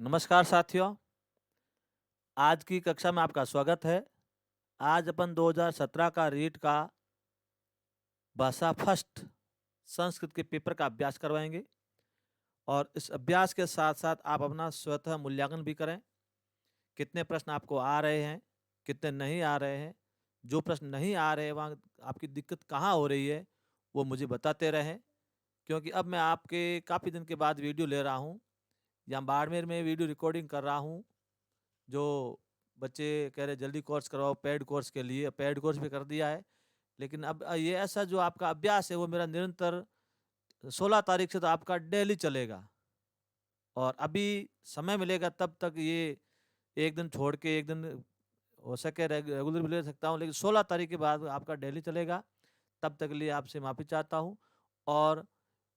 नमस्कार साथियों, आज की कक्षा में आपका स्वागत है। आज अपन 2017 का रीट का भाषा फर्स्ट संस्कृत के पेपर का अभ्यास करवाएंगे और इस अभ्यास के साथ-साथ आप अपना स्वतः मूल्यांकन भी करें। कितने प्रश्न आपको आ रहे हैं, कितने नहीं आ रहे हैं। जो प्रश्न नहीं आ रहे हैं, वहाँ आपकी दिक्कत कहाँ हो रही है, वो मुझे बताते रहें। क्योंकि अब मैं आपके काफ़ी दिन के बाद वीडियो ले रहा हूँ। यहाँ बाड़मेर में वीडियो रिकॉर्डिंग कर रहा हूँ। जो बच्चे कह रहे जल्दी कोर्स करवाओ पेड कोर्स के लिए, पेड कोर्स भी कर दिया है। लेकिन अब ये ऐसा जो आपका अभ्यास है वो मेरा निरंतर 16 तारीख से तो आपका डेली चलेगा। और अभी समय मिलेगा तब तक ये एक दिन छोड़ के एक दिन हो सके रेगुलर भी ले सकता हूँ, लेकिन 16 तारीख के बाद आपका डेली चलेगा। तब तक के लिए आपसे माफ़ी चाहता हूँ। और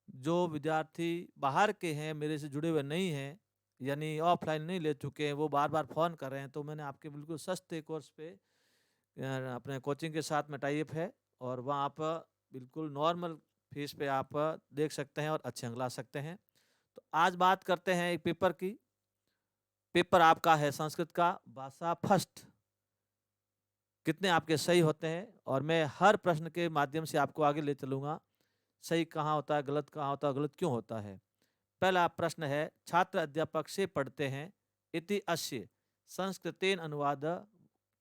जो विद्यार्थी बाहर के हैं, मेरे से जुड़े हुए नहीं हैं, यानी ऑफ़लाइन नहीं ले चुके हैं, वो बार-बार फ़ोन कर रहे हैं, तो मैंने आपके बिल्कुल सस्ते कोर्स पे अपने कोचिंग के साथ में टाई अप है और वहाँ आप बिल्कुल नॉर्मल फ़ीस पे आप देख सकते हैं और अच्छे अंक ला सकते हैं। तो आज बात करते हैं एक पेपर की। पेपर आपका है संस्कृत का भाषा फर्स्ट। कितने आपके सही होते हैं और मैं हर प्रश्न के माध्यम से आपको आगे ले चलूँगा। सही कहाँ होता है, गलत कहाँ होता है, गलत क्यों होता है। पहला प्रश्न है, छात्र अध्यापक से पढ़ते हैं इति अस्य संस्कृतेन अनुवाद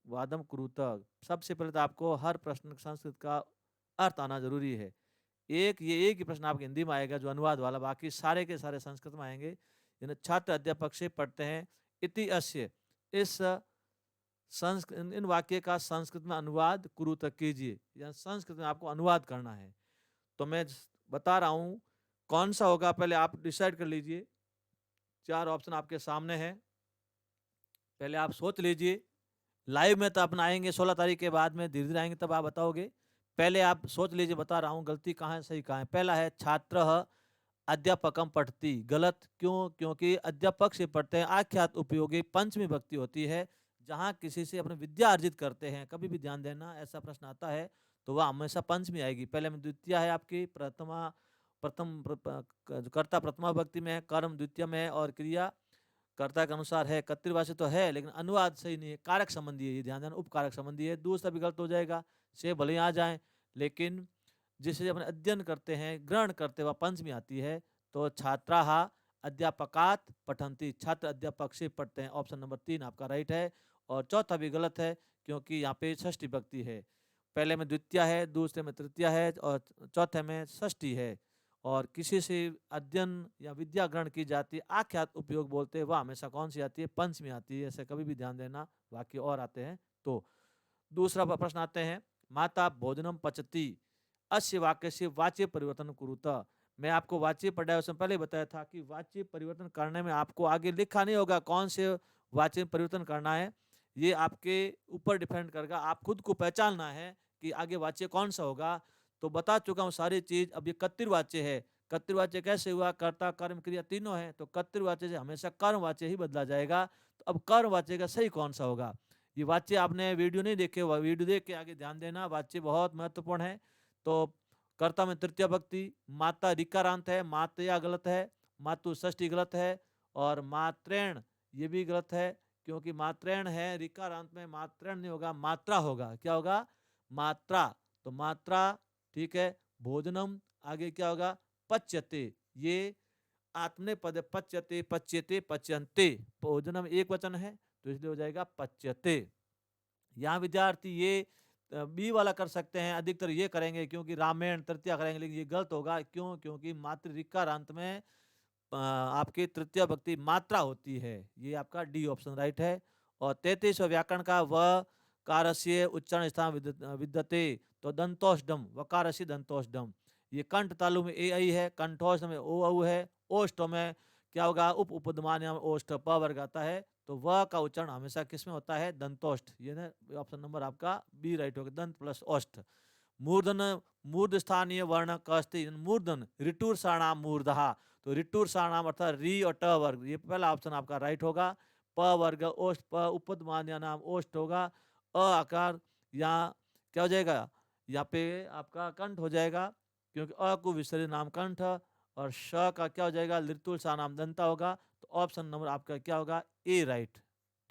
वादम कुरुत। सबसे पहले तो आपको हर प्रश्न संस्कृत का अर्थ आना जरूरी है। ये एक ही प्रश्न आपके हिंदी में आएगा जो अनुवाद वाला, बाकी सारे के सारे संस्कृत में आएंगे। यानी छात्र अध्यापक से पढ़ते हैं इति अस्य, इस संस्कृत इन वाक्य का संस्कृत में अनुवाद कुरुत कीजिए, या संस्कृत में आपको अनुवाद करना है। तो मैं बता रहा हूँ कौन सा होगा, पहले आप डिसाइड कर लीजिए। 4 ऑप्शन आपके सामने हैं, पहले आप सोच लीजिए। लाइव में तो अपना आएँगे 16 तारीख के बाद में, धीरे-धीरे आएँगे तब आप बताओगे। पहले आप सोच लीजिए, बता रहा हूँ गलती कहाँ है, सही कहाँ है। पहला है छात्रः अध्यापकं पठति, गलत क्यों? क्योंकि अध्यापक से पढ़ते हैं आख्यात उपयोगी पंचमी विभक्ति होती है। जहाँ किसी से अपनी विद्या अर्जित करते हैं, कभी भी ध्यान देना ऐसा प्रश्न आता है तो वह हमेशा पंचमी आएगी। पहले में द्वितीय है आपकी, प्रथमा प्रथम प्र प क जो कर्ता प्रथमा विभक्ति में है, कर्म द्वितीय में है और क्रिया कर्ता के अनुसार है। कर्तृवाची तो है लेकिन अनुवाद सही नहीं है, कारक संबंधी है, ये ध्यान देना, उपकारक संबंधी है। दूसरा भी गलत हो जाएगा, से भले ही आ जाए, लेकिन जिसे अपने अध्ययन करते हैं, ग्रहण करते वह पंचमी आती है। तो छात्राः अध्यापकात् पठन्ति, छात्र अध्यापक से पढ़ते हैं। ऑप्शन नंबर 3 आपका राइट है। और चौथा भी गलत है क्योंकि यहाँ पे षष्ठी विभक्ति है। पहले में द्वितीय है, दूसरे में तृतीया है और चौथे में षष्ठी है। और किसी से अध्ययन या विद्या ग्रहण की जाती है, आख्यात उपयोग बोलते हैं, वह हमेशा कौन सी आती है? पंचमी आती है। ऐसे कभी भी ध्यान देना, बाकी और आते हैं। तो दूसरा प्रश्न आते हैं, माता भोजनम पचती, अस्य वाक्य से वाच्य परिवर्तन कुरुत। मैं आपको वाच्य पढ़ाया उसमें पहले बताया था कि वाच्य परिवर्तन करने में आपको आगे लिखा नहीं होगा कौन से वाच्य परिवर्तन करना है। ये आपके ऊपर डिपेंड करेगा, आप खुद को पहचानना है कि आगे वाच्य कौन सा होगा। तो बता चुका हूँ सारी चीज। अब ये कर्तृवाच्य है। कर्तृवाच्य कैसे हुआ? कर्ता कर्म क्रिया तीनों है, तो कर्तृवाच्य से हमेशा कर्मवाच्य ही बदला जाएगा। तो अब कर्मवाच्य का सही कौन सा होगा? ये वाच्य आपने वीडियो नहीं देखे, वीडियो देख के आगे ध्यान देना, वाच्य बहुत महत्वपूर्ण है। तो कर्ता में तृतीय भक्ति, माता ऋकारांत है, मातया गलत है, मातु षष्ठी गलत है और मात्रेण ये भी गलत है क्योंकि मात्रेण है ऋकारांत में, मात्रेण नहीं होगा, मात्रा होगा। क्या होगा? मात्रा। तो मात्रा ठीक है। भोजनम आगे क्या होगा? पच्यते, ये आत्मनेपद है, पच्यते पच्यते पच्यन्ते, भोजनम एक वचन है तो इसलिए हो जाएगा पच्यते। यहाँ विद्यार्थी ये बी वाला कर सकते हैं, अधिकतर ये करेंगे क्योंकि रामायण तृतीया करेंगे, लेकिन ये गलत होगा। क्यों? क्योंकि मातृ ऋकार अंत में आपकी तृतीय भक्ति मात्रा होती है। ये आपका डी ऑप्शन राइट है। और 33वां व्याकरण का व कारस्य उच्चारण स्थान विद्यते, तो दंतोष्डम, वकारस्य दंतोष्डम। ये कंठ तालु में ए आई है, कंठोष्ठ में ओ औ है, ओष्ठ में क्या होगा? उप उपदमान ओष्ठ प वर्ग आता है। तो व का उच्चारण हमेशा किस में होता है? दंतोष्ठ। ये ना ऑप्शन नंबर आपका बी राइट होगा, दंत प्लस ओष्ठ। मूर्धन मूर्ध स्थानीय वर्ण कस्ति, मूर्धन ऋटुर साणाम मूर्धहा, तो ऋटुर साणाम अर्थात री और ट वर्ग, ये पहला ऑप्शन आपका राइट होगा। प वर्ग ओष्ठ, प उपदमान्य नाम ओष्ठ होगा। अ आकार यहाँ क्या हो जाएगा? यहाँ पे आपका कंठ हो जाएगा क्योंकि अ को विसर्जित नाम कंठ और श का क्या हो जाएगा, लितुल सा नाम दंता होगा। तो ऑप्शन नंबर आपका क्या होगा, ए राइट।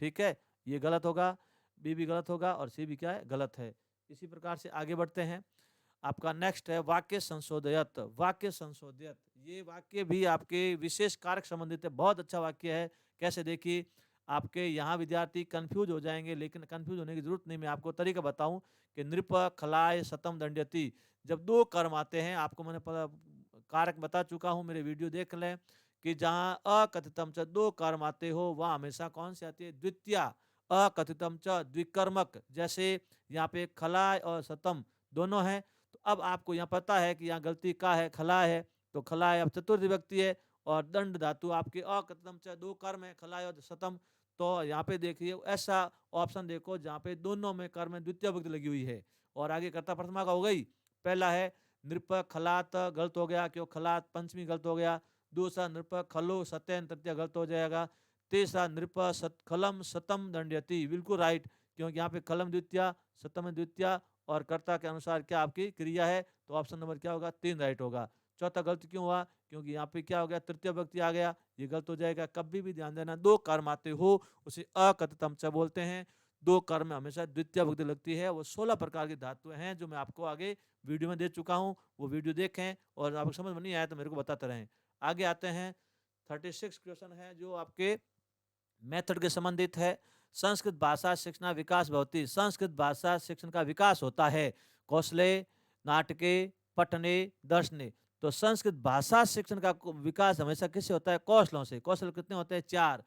ठीक है, ये गलत होगा, बी भी गलत होगा और सी भी क्या है, गलत है। इसी प्रकार से आगे बढ़ते हैं। आपका नेक्स्ट है वाक्य संशोधयत। वाक्य संशोधयत, ये वाक्य भी आपके विशेष कारक संबंधित है, बहुत अच्छा वाक्य है। कैसे, देखिए आपके यहाँ विद्यार्थी कंफ्यूज हो जाएंगे, लेकिन कंफ्यूज होने की जरूरत नहीं, मैं आपको तरीका बताऊं कि नृप खलाय शतम दंड्यति, जब दो कर्म आते हैं, आपको मैंने कारक बता चुका हूं, मेरे वीडियो देख लें, कि जहां अकथितम च दो कर्म आते हो वह हमेशा कौन सी आती है, द्वितीया। अकथितम च द्विकर्मक, जैसे यहाँ पे खलाय और शतम दोनों हैं। तो अब आपको यहाँ पता है कि यहाँ गलती का है, खलाय है, तो खलाय अब चतुर्थ विभक्ति है, और दंड धातु आपके अकथितम च दो कर्म है, खलाय और शतम। तो यहाँ पे देखिए ऐसा ऑप्शन देखो जहाँ पे दोनों में कर्म में द्वितीय विभक्ति लगी हुई है। और आगे कर्ता प्रथमा का हो गई, पहला है नृप खलात, गलत हो गया, क्यों खलात पंचमी गलत हो गया। दूसरा नृप खलो सत्यन, तृतीय गलत हो जाएगा। तीसरा नृप खलम शतम दंड्यति, बिल्कुल राइट, क्योंकि यहाँ पे खलम द्वितीय, शतम द्वितीय, और कर्ता के अनुसार क्या आपकी क्रिया है, तो ऑप्शन नंबर क्या होगा, 3 राइट होगा। चौथा गलत क्यों हुआ, क्योंकि यहाँ पे क्या हो गया, तृतीय व्यक्ति आ गया, ये गलत हो जाएगा। कभी भी ध्यान देना, दो कर्म आते हो उसे अकथितम च बोलते हैं। दो कर्म में हमेशा द्वितीय विभक्ति लगती है। वो 16 प्रकार की धातुएं हैं जो मैं आपको आगे वीडियो में दे चुका हूँ, वो वीडियो देखें, और आपको समझ में नहीं आया तो मेरे को बताते रहें। आगे आते हैं, 36 क्वेश्चन है जो आपके मेथड के संबंधित है। संस्कृत भाषा शिक्षण विकास भवती, संस्कृत भाषा शिक्षण का विकास होता है कौशले, नाटके, पठने, दर्शने। तो संस्कृत भाषा शिक्षण का विकास हमेशा किससे होता है, कौशलों से। कौशल कितने होते हैं, 4,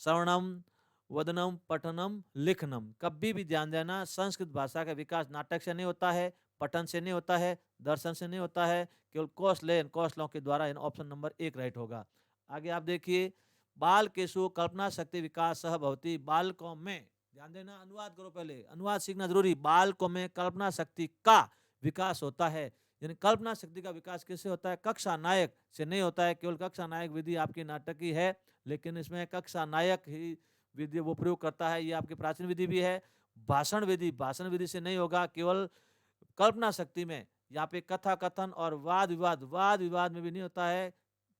श्रवणम, वदनम, पठनम, लिखनम। कभी भी ध्यान देना, संस्कृत भाषा का विकास नाटक से नहीं होता है, पठन से नहीं होता है, दर्शन से नहीं होता है, केवल कौशल, कौशलों के द्वारा। ऑप्शन नंबर 1 राइट होगा। आगे आप देखिए, बाल केशु कल्पना शक्ति विकास सह भवती, बालकों में, ध्यान देना, अनुवाद करो पहले, अनुवाद सीखना जरूरी। बालकों में कल्पना शक्ति का विकास होता है, यानी कल्पना शक्ति का विकास किससे होता है, कक्षा नायक से नहीं होता है। केवल कक्षा नायक विधि आपकी नाटक की है, लेकिन इसमें कक्षा नायक ही विधि वो प्रयोग करता है, ये आपकी प्राचीन विधि भी है। भाषण विधि, भाषण विधि से नहीं होगा, केवल कल्पना शक्ति में। यहाँ पे कथा कथन और वाद विवाद, वाद विवाद में भी नहीं होता है।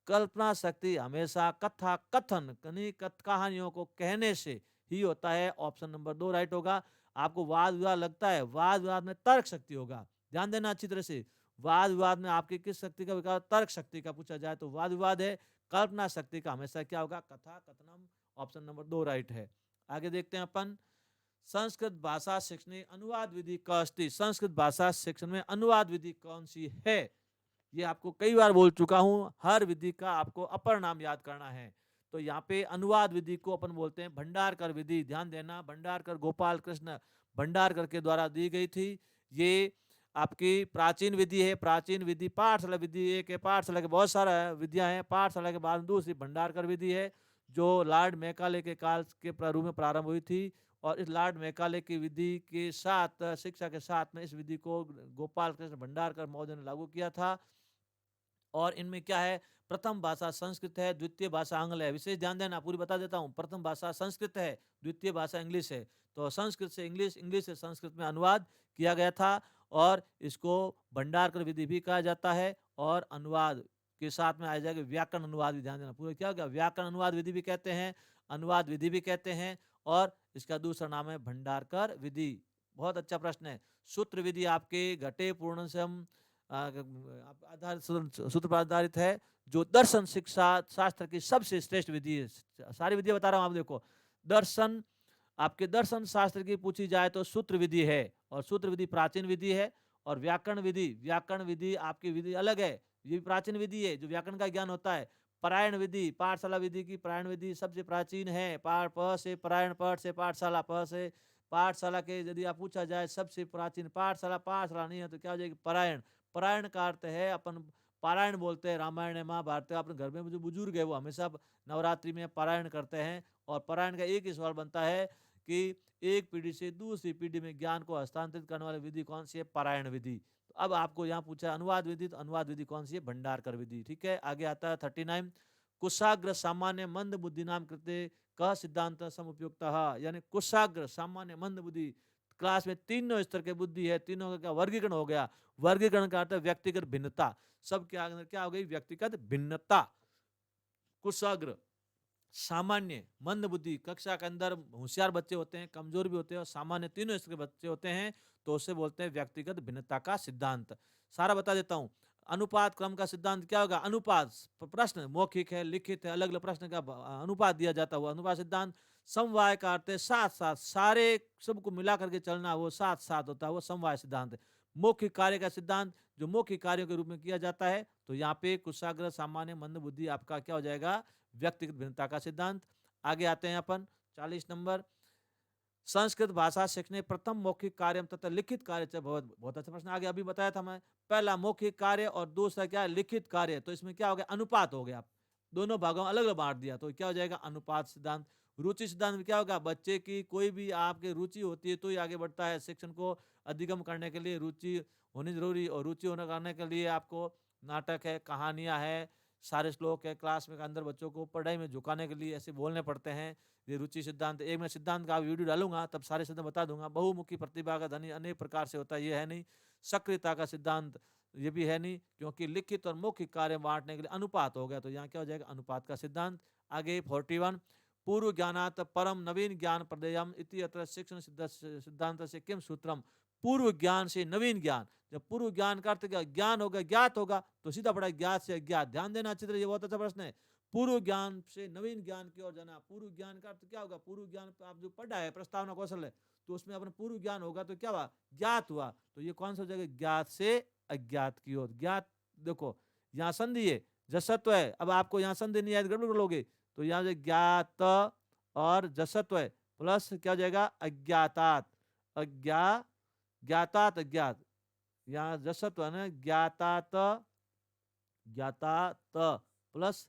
कल्पना शक्ति हमेशा कथा कथन, कहानियों को कहने से ही होता है। ऑप्शन नंबर 2 राइट होगा। आपको वाद विवाद लगता है, वाद विवाद में तर्क शक्ति होगा, ध्यान देना अच्छी तरह से। वाद विवाद में आपकी किस शक्ति का विकास, तर्क शक्ति का पूछा जाए तो वाद विवाद है। कल्पना शक्ति का हमेशा क्या होगा, कथा कथनम। ऑप्शन नंबर 2 राइट है। आगे देखते हैं अपन, संस्कृत भाषा शिक्षण अनुवाद विधि कस्ती, संस्कृत भाषा शिक्षण में अनुवाद विधि कौन सी है। ये आपको कई बार बोल चुका हूं, हर विधि का आपको अपर नाम याद करना है। तो यहाँ पे अनुवाद विधि को अपन बोलते हैं भंडारकर विधि, ध्यान देना, भंडारकर गोपाल कृष्ण भंडारकर के द्वारा दी गई थी। ये आपकी प्राचीन विधि है, प्राचीन विधि पाठशाला विधि एक है, पाठशाला के बहुत सारा विधियां हैं, पाठशाला के बाद दूसरी भंडारकर विधि है, जो लॉर्ड मैकाले के काल के प्रारूप में प्रारंभ हुई थी। और इस लॉर्ड मैकाले की विधि के साथ, शिक्षा के साथ में, इस विधि को गोपाल कृष्ण भंडारकर महोदय ने लागू किया था। और इनमें क्या है, प्रथम भाषा संस्कृत है, द्वितीय भाषा आंग्ल है। विशेष ध्यान देना, पूरी बता देता हूँ, प्रथम भाषा संस्कृत है, द्वितीय भाषा इंग्लिश है। तो संस्कृत से इंग्लिश, इंग्लिश से संस्कृत में अनुवाद किया गया था, और इसको भंडारकर विधि भी कहा जाता है। और अनुवाद के साथ में आ जाएगा व्याकरण अनुवाद भी, ध्यान देना, पूरा क्या हो गया, व्याकरण अनुवाद विधि भी कहते हैं, अनुवाद विधि भी कहते हैं। और इसका दूसरा नाम है भंडारकर विधि। बहुत अच्छा प्रश्न है। सूत्र विधि आपके घटे पूर्ण से हम आधारित, सूत्र पर आधारित है, जो दर्शन शिक्षा शास्त्र की सबसे श्रेष्ठ विधि है। सारी विधियां बता रहा हूं, आप देखो, दर्शन, आपके दर्शन शास्त्र की पूछी जाए तो सूत्र विधि है, और सूत्र विधि प्राचीन विधि है। और व्याकरण विधि, व्याकरण विधि आपकी विधि अलग है, ये प्राचीन विधि है, जो व्याकरण का ज्ञान होता है। पारायण विधि, पाठशाला विधि की पारायण विधि सबसे प्राचीन है। प से पारायण, पठ से पाठशाला, प से पाठशाला के यदि आप पूछा जाए सबसे प्राचीन पाठशाला, पाठशाला नहीं है तो क्या हो जाएगी, पारायण। पारायण का अर्थ है, अपन पारायण बोलते हैं रामायण महाभारत, अपने घर में जो बुजुर्ग है वो हमेशा नवरात्रि में पारायण करते हैं। और पारायण का एक ही सवाल बनता है कि एक पीढ़ी से दूसरी पीढ़ी में ज्ञान को हस्तांतरित करने वाली विधि कौन सी है, पारायण विधि। तो अब आपको यहाँ पूछा अनुवाद विधि, तो अनुवाद विधि कौन सी है, भंडारकर विधि। ठीक है, आगे आता है 39, कुशाग्र सामान्य मंद बुद्धि नाम कृते क सिद्धांत समुपयुक्त, यानी कुशाग्र सामान्य मंद बुद्धि क्लास में तीनों स्तर की बुद्धि है, तीनों का क्या वर्गीकरण हो गया। वर्गीकरण का अर्थ है व्यक्तिगत भिन्नता, सबके अंदर क्या हो गई, व्यक्तिगत भिन्नता। कुशाग्र, सामान्य, मंद बुद्धि, कक्षा के अंदर होशियार बच्चे होते हैं, कमजोर भी होते हैं और सामान्य, तीनों स्तर के बच्चे होते हैं, तो उसे बोलते हैं व्यक्तिगत भिन्नता का सिद्धांत। सारा बता देता हूं। अनुपात क्रम का सिद्धांत क्या होगा, अनुपात प्रश्न मौखिक है, लिखित है, अलग अलग प्रश्न का अनुपात दिया जाता हुआ अनुपात सिद्धांत। समवाय का अर्थ है साथ साथ, सारे सबको मिला करके चलना, वो साथ साथ होता है, वो समवाय सिद्धांत है। मौखिक कार्य का सिद्धांत, जो मौखिक कार्यों के रूप में किया जाता है, तो यहाँ पे कुशाग्र, सामान्य, मंद बुद्धि आपका क्या हो जाएगा, व्यक्तिगत भिन्नता का सिद्धांत। आगे आते हैं अपन 40 नंबर। संस्कृत भाषा सीखने प्रथम मौखिक कार्य तथा लिखित कार्य से, बहुत बहुत अच्छा प्रश्न आगे अभी बताया था मैं। पहला मौखिक कार्य और दूसरा क्या है, लिखित कार्य। तो इसमें क्या हो गया, अनुपात हो गया, दोनों भागों में अलग अलग बांट दिया, तो क्या हो जाएगा, अनुपात सिद्धांत। रुचि सिद्धांत में क्या होगा, बच्चे की कोई भी आपके रुचि होती है तो ही आगे बढ़ता है। शिक्षण को अधिगम करने के लिए रुचि होनी जरूरी, और रुचि होने करने के लिए आपको नाटक है, कहानियां है, सारे श्लोक है, क्लास में के अंदर बच्चों को पढ़ाई में झुकाने के लिए ऐसे बोलने पड़ते हैं। ये रुचि सिद्धांत, एक मैं सिद्धांत का वीडियो डालूंगा तब सारे सिद्धांत बता दूंगा। बहुमुखी प्रतिभा का धनी अनेक प्रकार से होता है, ये है नहीं। सक्रियता का सिद्धांत ये भी है नहीं, क्योंकि लिखित और मौखिक कार्य बांटने के लिए अनुपात हो गया, तो यहाँ क्या हो जाएगा, अनुपात का सिद्धांत। आगे 41, पूर्व ज्ञानात परम नवीन ज्ञान प्रदेयम इति अत्र शिक्षण सिद्धांत से किम सूत्रम। पूर्व ज्ञान से नवीन ज्ञान, जब पूर्व ज्ञान का अर्थ क्या, ज्ञान होगा, ज्ञात होगा, तो सीधा पड़ा ज्ञात से अज्ञात। ध्यान देना अच्छी तरह, ये बहुत अच्छा प्रश्न है। पूर्व ज्ञान से नवीन ज्ञान की ओर जाना, पूर्व ज्ञान का अर्थ क्या होगा, पूर्व ज्ञान आप जो पढ़ा है, प्रस्तावना कौशल है, तो उसमें अपना पूर्व ज्ञान होगा तो क्या हुआ, ज्ञात हुआ, तो ये कौन सा हो जाएगा, ज्ञात से अज्ञात की ओर। ज्ञात, देखो यहाँ संधि है, जसत्व है, अब आपको यहाँ संधि नहीं याद गड़बड़ लोगे, तो यहाँ से ज्ञात और जसत्व है, प्लस क्या हो जाएगा, अज्ञातात, ज्ञातात अज्ञात, यहाँ जसत्व है ना, ज्ञातात, ज्ञातात प्लस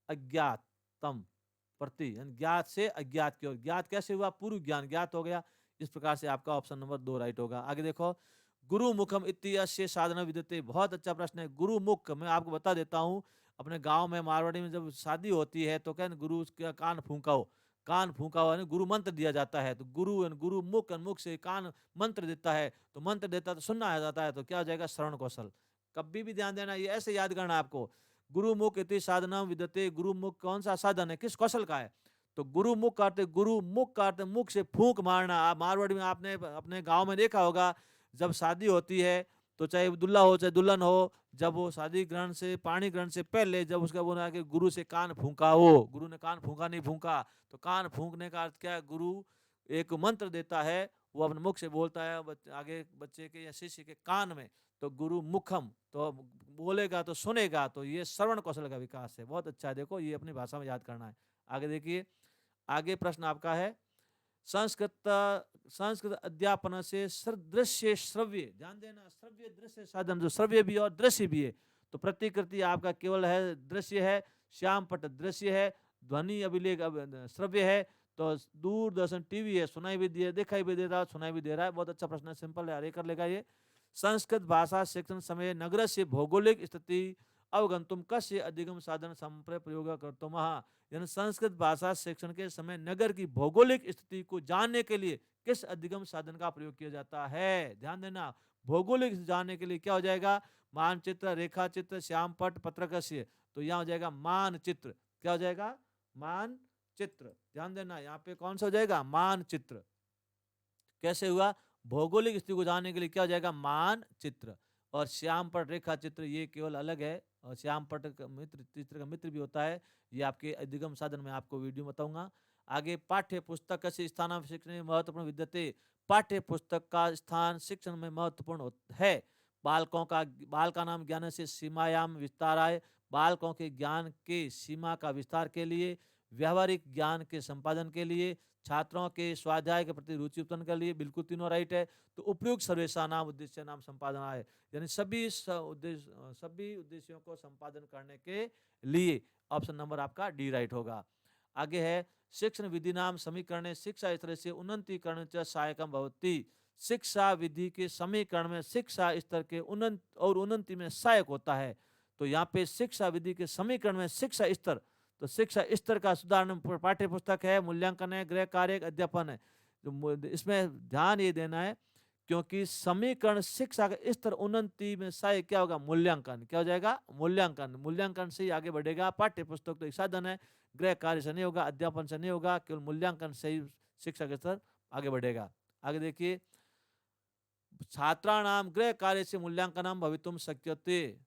अज्ञातम प्रति, ज्ञात से अज्ञात की ओर। ज्ञात कैसे हुआ, पूर्व ज्ञान ज्ञात हो गया। इस प्रकार से आपका ऑप्शन नंबर 2 राइट होगा। आगे देखो, गुरु मुखम इत्यस्य साधना विद्यते, बहुत अच्छा प्रश्न है। गुरु मुख मैं आपको बता देता हूँ, अपने गांव में मारवाड़ी में जब शादी होती है तो कहते गुरु का कान फूंका हो, कान फूंका हुआ, गुरु मंत्र दिया जाता है, तो गुरु मुख, मुख से कान मंत्र देता है, तो मंत्र देता है तो सुनना आ जाता है, तो क्या हो जाएगा, श्रवण कौशल। कभी भी ध्यान देना, ये ऐसे याद करना आपको। गुरुमुख इति साधना विदते, गुरुमुख कौन सा साधन है, किस कौशल का है, तो गुरुमुख काटते, गुरुमुख काटते, मुख से फूंक मारना। आप मारवाड़ी में आपने अपने गांव में देखा होगा, जब शादी होती है तो चाहे दुल्हा हो चाहे दुल्हन हो, जब वो शादी ग्रहण से, पाणी ग्रहण से पहले जब उसका बोला कि गुरु से कान फूंका हो, गुरु ने कान फूंका नहीं फूंका, तो कान फूंकने का अर्थ क्या है, गुरु एक मंत्र देता है, वो अपने मुख से बोलता है आगे बच्चे के या शिष्य के कान में, तो गुरु मुखम, तो बोलेगा तो सुनेगा, तो ये श्रवण कौशल का विकास है। बहुत अच्छा है, देखो ये अपनी भाषा में याद करना है। आगे देखिए, आगे प्रश्न आपका है, संस्कृत अध्यापन से दृश्य श्रव्य, ध्यान देना, श्रव्य दृश्य साधन, जो श्रव्य भी और दृश्य भी है, तो प्रतिकृति आपका केवल है दृश्य है, श्याम पट दृश्य है, ध्वनि अभिलेख श्रव्य है, तो दूरदर्शन टीवी है, सुनाई भी दिया, दिखाई भी दे रहा है, सुनाई भी दे रहा है। बहुत अच्छा प्रश्न है, सिंपल है, अरे कर लेगा ये। संस्कृत भाषा शिक्षण समय नगर से भौगोलिक स्थिति अवगंतुम कस्य अधिगम साधन संप्रय प्रयोग करतुम, यानी संस्कृत भाषा शिक्षण के समय नगर की भौगोलिक स्थिति को जानने के लिए किस अधिगम साधन का प्रयोग किया जाता है। ध्यान देना, भौगोलिक जानने के लिए क्या हो जाएगा, मानचित्र, रेखा चित्र, श्यामपट, पत्रकस्य, तो यहाँ हो जाएगा मानचित्र। क्या हो जाएगा, मानचित्र। ध्यान देना, यहाँ पे कौन सा हो जाएगा, मानचित्र। कैसे हुआ, भौगोलिक स्थिति को जानने के लिए क्या हो जाएगा, मानचित्र। और श्यामपट, रेखा चित्र ये केवल अलग है, और श्यामपट मित्र, चित्र का मित्र भी होता है, ये आपके अधिगम साधन में आपको वीडियो बताऊंगा। आगे, पाठ्य पुस्तक से स्थान शिक्षण में महत्वपूर्ण विद्यते, पाठ्य पुस्तक का स्थान शिक्षण में महत्वपूर्ण है। बालकों का, बाल का नाम ज्ञान से सीमायाम विस्ताराय, बालकों के ज्ञान के सीमा का विस्तार के लिए, व्यवहारिक ज्ञान के संपादन के लिए, छात्रों के स्वाध्याय के प्रति रुचि उत्पन्न के लिए, बिल्कुल तीनों राइट है। तो उपयुक्त सर्वेशा नाम उद्देश्य नाम संपादन है, यानी सभी उद्देश्यों को संपादन करने के लिए ऑप्शन नंबर आपका डी राइट होगा। आगे है, शिक्षण विधि नाम समीकरण शिक्षा स्तर से उन्नतीकरण च सहायकम भवति, शिक्षा विधि के समीकरण में शिक्षा स्तर के उन्नति में सहायक होता है। तो यहाँ पे शिक्षा विधि के समीकरण में शिक्षा स्तर, तो शिक्षा स्तर का सुधारण पाठ्य पुस्तक है, मूल्यांकन है, गृह कार्य, अध्यापन है। इसमें ध्यान ये देना है, क्योंकि समीकरण शिक्षा के स्तर उन्नति में सहायक क्या होगा? मूल्यांकन। क्या हो जाएगा? मूल्यांकन। मूल्यांकन से ही आगे बढ़ेगा। पाठ्य पुस्तक तो एक साधन है, गृह कार्य से नहीं होगा, अध्यापन से नहीं होगा, केवल मूल्यांकन से ही शिक्षा के स्तर आगे बढ़ेगा। आगे देखिए, छात्राणाम गृह कार्य से मूल्यांकनम भवितुम शक्यते।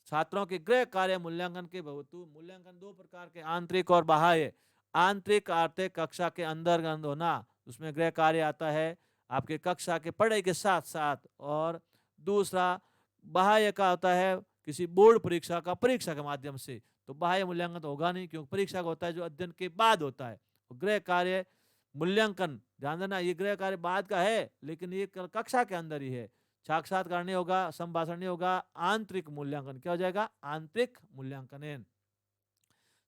छात्रों के गृह कार्य मूल्यांकन के भवितु। मूल्यांकन दो प्रकार के, आंतरिक और बाह्य। आंतरिक अर्थ कक्षा के अंदर होना, उसमें गृह कार्य आता है आपके कक्षा के पढ़ाई के साथ साथ। और दूसरा बाह्य का होता है किसी बोर्ड परीक्षा का, परीक्षा के माध्यम से। तो बाह्य मूल्यांकन तो होगा नहीं, क्योंकि परीक्षा का होता है जो अध्ययन के बाद होता है। गृह कार्य मूल्यांकन, ध्यान देना, ये गृह कार्य बाद का है, लेकिन ये कक्षा के अंदर ही है। साक्षात्कार नहीं होगा, संभाषण नहीं होगा, आंतरिक मूल्यांकन। क्या हो जाएगा? आंतरिक मूल्यांकन।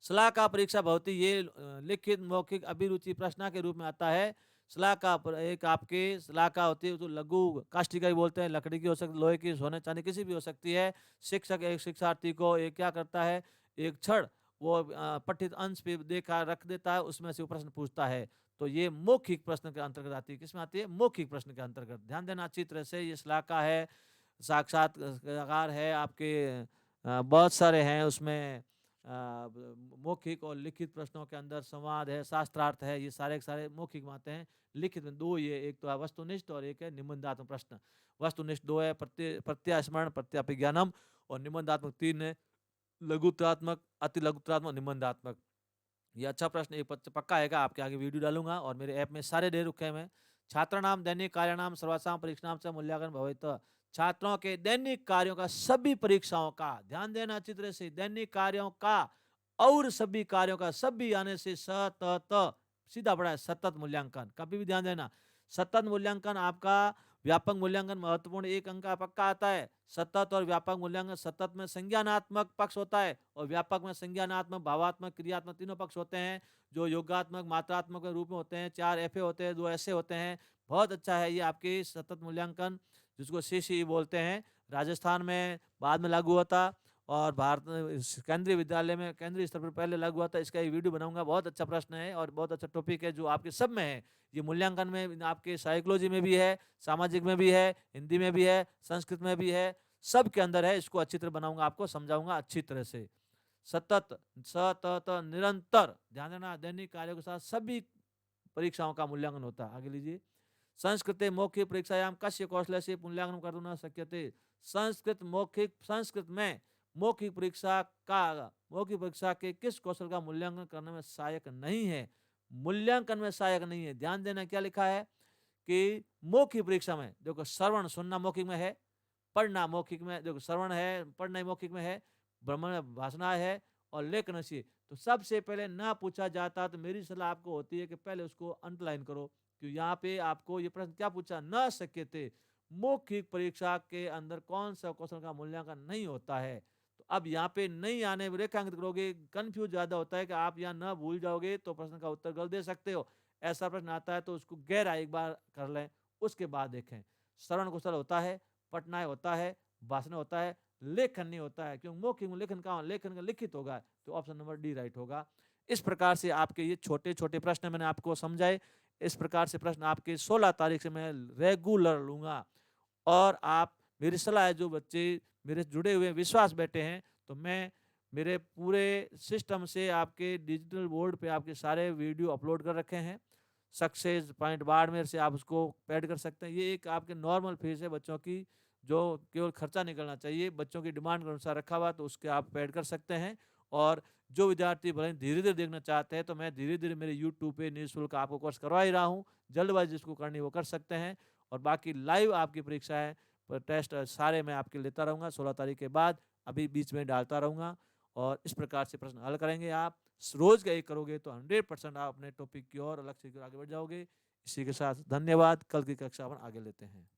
सलाह का परीक्षा भवती, ये लिखित मौखिक अभिरुचि प्रश्न के रूप में आता है। सलाह का एक आपके सलाह का होती है तो लघु काष्ठिका ही बोलते हैं, लकड़ी की हो सकती, लोहे की, सोने चांदी किसी भी हो सकती है। शिक्षक एक शिक्षार्थी को एक क्या करता है, एक छड़ वो पठित अंश पे देखा रख देता है, उसमें से वो प्रश्न पूछता है। तो ये मौखिक प्रश्न के अंतर्गत आती है। किसमें आती है? मौखिक प्रश्न के अंतर्गत। ध्यान देना अच्छी तरह से। ये सलाह का है, साक्षात्कार है, आपके बहुत सारे हैं उसमें। मौखिक और लिखित प्रश्नों के अंदर संवाद है, शास्त्रार्थ है, ये सारे के सारे मौखिक में आते हैं। लिखित में दो, ये एक तो है वस्तुनिष्ठ और एक है निबंधात्मक प्रश्न। वस्तुनिष्ठ दो है, प्रत्यास्मरण, प्रत्याभिज्ञानम, और निबंधात्मक तीन है, लघुत्रात्मक, अति लघुत्रात्मक, निबंधात्मक। ये अच्छा प्रश्न एक पक्का आएगा, आपके आगे वीडियो डालूंगा और मेरे ऐप में सारे दे रखे हैं। छात्र नाम दैनिक कार्य नाम सर्वासाम परीक्षा से मूल्यांकन भवित। छात्रों के दैनिक कार्यों का, सभी परीक्षाओं का, ध्यान देना अच्छी तरह से, दैनिक कार्यों का और सभी कार्यों का, सभी आने से सतत सीधा पड़ा है, सतत मूल्यांकन। कभी भी ध्यान देना, सतत मूल्यांकन आपका व्यापक मूल्यांकन महत्वपूर्ण एक अंक का पक्का आता है। सतत और व्यापक मूल्यांकन, सतत में संज्ञानात्मक पक्ष होता है और व्यापक में संज्ञानात्मक, भावात्मक, क्रियात्मक तीनों पक्ष होते हैं, जो योगात्मक, मात्रात्मक के रूप में होते हैं। 4 एफए होते हैं, 2 ऐसे होते हैं। बहुत अच्छा है ये आपके सतत मूल्यांकन, जिसको सीसी बोलते हैं। राजस्थान में बाद में लागू होता और भारत केंद्रीय विद्यालय में केंद्रीय स्तर पर पहले लागू हुआ था। इसका एक वीडियो बनाऊंगा। बहुत अच्छा प्रश्न है और बहुत अच्छा टॉपिक है, जो आपके सब में है। ये मूल्यांकन में आपके साइकोलॉजी में भी है, सामाजिक में भी है, हिंदी में भी है, संस्कृत में भी है, सब के अंदर है। इसको अच्छी तरह बनाऊंगा, आपको समझाऊंगा अच्छी तरह से। सतत, सतत, निरंतर, ध्यान देना, दैनिक कार्यों के साथ सभी परीक्षाओं का मूल्यांकन होता है। आगे लीजिए, संस्कृते मौखिक परीक्षायाम कस्य कौशल से मूल्यांकन कर्तुं न शक्यते। संस्कृत मौखिक, संस्कृत में मौखिक परीक्षा के किस कौशल का मूल्यांकन करने में सहायक नहीं है? मूल्यांकन में सहायक नहीं है। ध्यान देना, क्या लिखा है कि मौखिक परीक्षा में देखो, श्रवण सुनना मौखिक में है, पढ़ना मौखिक में, देखो श्रवण है, पढ़ना मौखिक में है, भ्रमण भाषणा है, और लेखन से। तो सबसे पहले ना पूछा जाता तो मेरी सलाह आपको होती है कि पहले उसको अंडरलाइन करो, कि यहाँ पे आपको ये प्रश्न क्या पूछा, न शक्य थे। मौखिक परीक्षा के अंदर कौन सा क्वेश्चन का मूल्यांकन नहीं होता है? तो अब यहाँ पे नहीं आने रेखांकित करोगे, कंफ्यूज ज्यादा होता है कि आप यहाँ न भूल जाओगे तो प्रश्न का उत्तर गलत दे सकते हो। ऐसा प्रश्न आता है तो उसको गहरा एक बार कर लें, उसके बाद देखें। श्रवण कौशल होता है, पठना होता है, भाषण होता है, लेखन नहीं होता है। क्योंकि मौखिक में लेखन कहाँ, लेखन का लिखित होगा, तो ऑप्शन नंबर डी राइट होगा। इस प्रकार से आपके ये छोटे छोटे प्रश्न मैंने आपको समझाए। इस प्रकार से प्रश्न आपके 16 तारीख से मैं रेगुलर लूंगा। और आप, मेरी सलाह है, जो बच्चे मेरे जुड़े हुए विश्वास बैठे हैं, तो मैं मेरे पूरे सिस्टम से आपके डिजिटल बोर्ड पे आपके सारे वीडियो अपलोड कर रखे हैं। सक्सेस पॉइंट बाड़मेर से आप उसको पेड कर सकते हैं। ये एक आपके नॉर्मल फीस है बच्चों की, जो केवल खर्चा निकलना चाहिए, बच्चों की डिमांड के अनुसार रखा हुआ, तो उसके आप पेड कर सकते हैं। और जो विद्यार्थी भले धीरे धीरे देखना चाहते हैं, तो मैं धीरे धीरे मेरे यूट्यूब पे निःशुल्क आपको कोर्स करवा ही रहा हूँ। जल्दबाजी जिसको करनी वो कर सकते हैं। और बाकी लाइव आपकी परीक्षाएं पर टेस्ट सारे मैं आपके लेता रहूँगा 16 तारीख के बाद, अभी बीच में डालता रहूँगा। और इस प्रकार से प्रश्न हल करेंगे आप, रोज का एक करोगे तो 100% आप अपने टॉपिक की ओर, लक्ष्य की ओर आगे बढ़ जाओगे। इसी के साथ धन्यवाद। कल की कक्षा अपन आगे लेते हैं।